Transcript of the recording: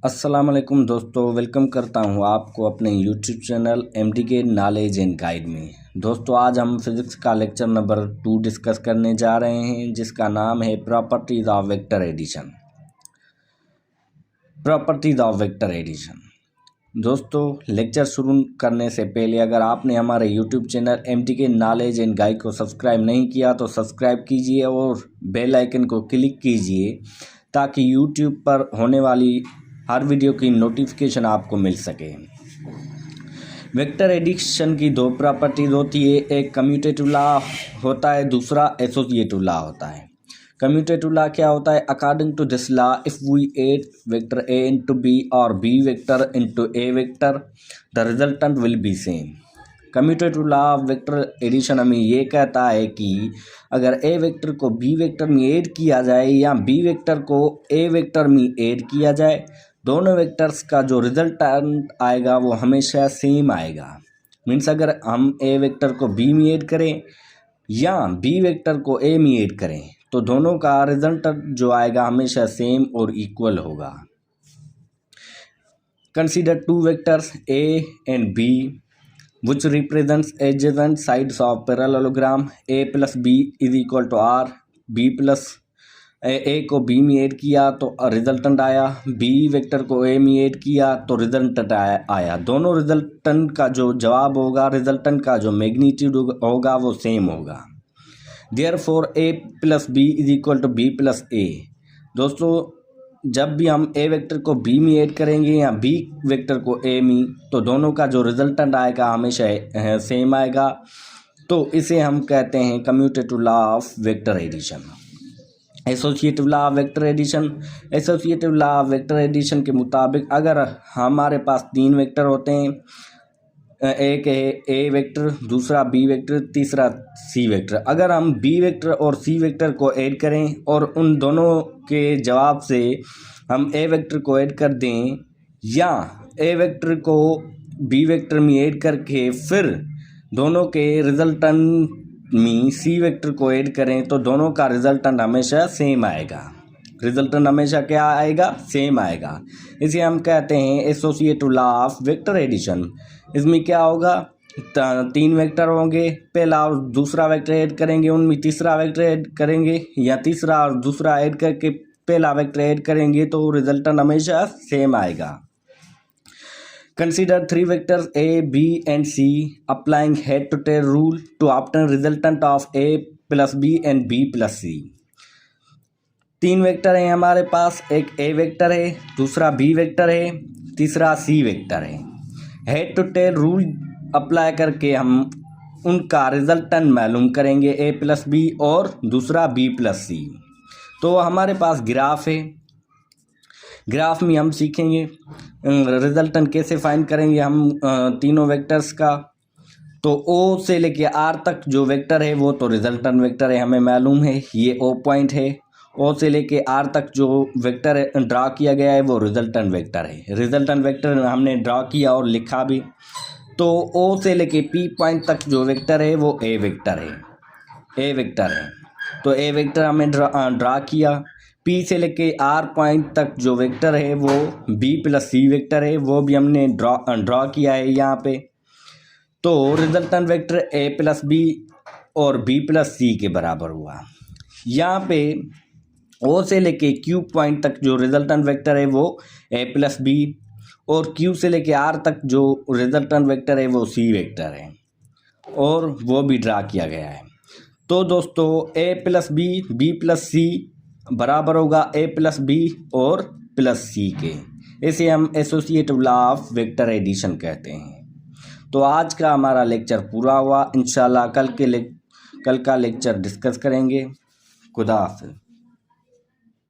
अस्सलाम वालेकुम दोस्तों, वेलकम करता हूं आपको अपने YouTube channel MDK knowledge and guide में। दोस्तों, आज हम फिज़िक्स का लेक्चर नंबर 2 डिस्कस करने जा रहे हैं, जिसका नाम है properties of vector addition. Properties of vector addition. दोस्तों, लेक्चर शुरू करने से पहले अगर आपने हमारे YouTube channel MDK knowledge and guide को सब्सक्राइब नहीं किया तो सब्सक्राइब कीजिए और बेल आइकन को क्लिक कीजिए ताकि यूट्यूब पर होने वाली हर वीडियो की नोटिफिकेशन आपको मिल सके। वेक्टर एडिशन की दो प्रॉपर्टीज होती है, एक कम्यूटेटिव लॉ होता है, दूसरा एसोसिएटिव लॉ होता है। कम्यूटेटिव लॉ क्या होता है? According to this law, if we add vector A into B और B vector into A vector, the resultant will be same. Commutative law of vector addition हमें ये कहता है कि अगर ए वेक्टर को बी वेक्टर में ऐड किया जाए या बी वेक्टर को ए वेक्टर में ऐड किया जाए, दोनों वेक्टर्स का जो रिजल्टेंट आएगा वो हमेशा सेम आएगा। मीन्स अगर हम ए वेक्टर को बी में ऐड करें या बी वेक्टर को ए में ऐड करें तो दोनों का रिजल्टेंट जो आएगा हमेशा सेम और इक्वल होगा। Consider two vectors A and B which represents adjacent sides of parallelogram a plus b is equal to r। b plus A को बी में ऐड किया तो रिजल्टेंट आया, बी वेक्टर को ए में ऐड किया तो रिजल्टेंट आया। दोनों रिजल्टेंट का जो जवाब होगा, रिजल्टेंट का जो मैग्नीट्यूड होगा वो सेम होगा। Therefore A plus B is equal to B plus A. दोस्तों, जब भी हम ए वेक्टर को बी में ऐड करेंगे या बी वेक्टर को ए में तो दोनों का जो रिजल्टेंट आएगा हमेशा सेम आएगा। तो इसे हम कहते हैं commutative law of vector addition. Associative law of vector addition. Associative law of vector addition के मुताबिक अगर हमारे पास तीन वेक्टर होते हैं, एक है ए वेक्टर, दूसरा बी वेक्टर, तीसरा सी वेक्टर, अगर हम बी वेक्टर और सी वेक्टर को ऐड करें और उन दोनों के जवाब से हम ए वेक्टर को ऐड कर दें या ए वेक्टर को बी वेक्टर में ऐड करके फिर दोनों के रिजल्टेंट में सी वेक्टर को ऐड करें तो दोनों का रिजल्टेंट हमेशा सेम आएगा। रिजल्टेंट हमेशा क्या आएगा? सेम आएगा। इसे हम कहते हैं associative law of vector addition. इसमें क्या होगा? तीन वेक्टर होंगे, पहला और दूसरा वेक्टर ऐड करेंगे, उनमें तीसरा वेक्टर ऐड करेंगे या तीसरा और दूसरा ऐड करके पहला वेक्टर ऐड करेंगे तो रिजल्टेंट हमेशा सेम आएगा। Consider three vectors A B and C applying head to tail rule to obtain resultant of A plus B and B plus C. तीन वेक्टर हैं हमारे पास, एक ए वेक्टर है, दूसरा बी वेक्टर है, तीसरा सी वेक्टर है। Head to tail rule apply करके हम उनका रिजल्टेंट मालूम करेंगे, ए प्लस बी और दूसरा बी प्लस सी। तो हमारे पास ग्राफ है, ग्राफ में हम सीखेंगे रिजल्टेंट कैसे फाइंड करेंगे हम तीनों वेक्टर्स का। तो ओ से लेके आर तक जो वेक्टर है वो तो रिजल्टेंट वेक्टर है, हमें मालूम है, ये ओ पॉइंट है। ओ से लेके आर तक जो वेक्टर ड्रा किया गया है वो रिजल्टेंट वेक्टर है। रिजल्टेंट वेक्टर हमने ड्रा किया और लिखा भी। तो ओ से लेके पी पॉइंट तक जो वेक्टर है वो ए वेक्टर है, ए वेक्टर है। तो ए वेक्टर हमें ड्रा किया। पी से लेके आर पॉइंट तक जो वेक्टर है वो बी प्लस सी वेक्टर है, वो भी हमने ड्रा किया है यहाँ पे। तो resultant vector A plus B और बी प्लस सी के बराबर हुआ। यहाँ पे ओ से लेके क्यू पॉइंट तक जो रिजल्टेंट वेक्टर है वो ए प्लस बी और क्यू से लेके आर तक जो रिजल्टेंट वेक्टर है वो सी वेक्टर है और वो भी ड्रा किया गया है। तो दोस्तों, A plus B B plus C बराबर होगा ए प्लस बी और प्लस सी के। इसे हम associative law of vector addition कहते हैं। तो आज का हमारा लेक्चर पूरा हुआ। इंशाल्लाह कल का लेक्चर डिस्कस करेंगे। खुदा हाफिज़।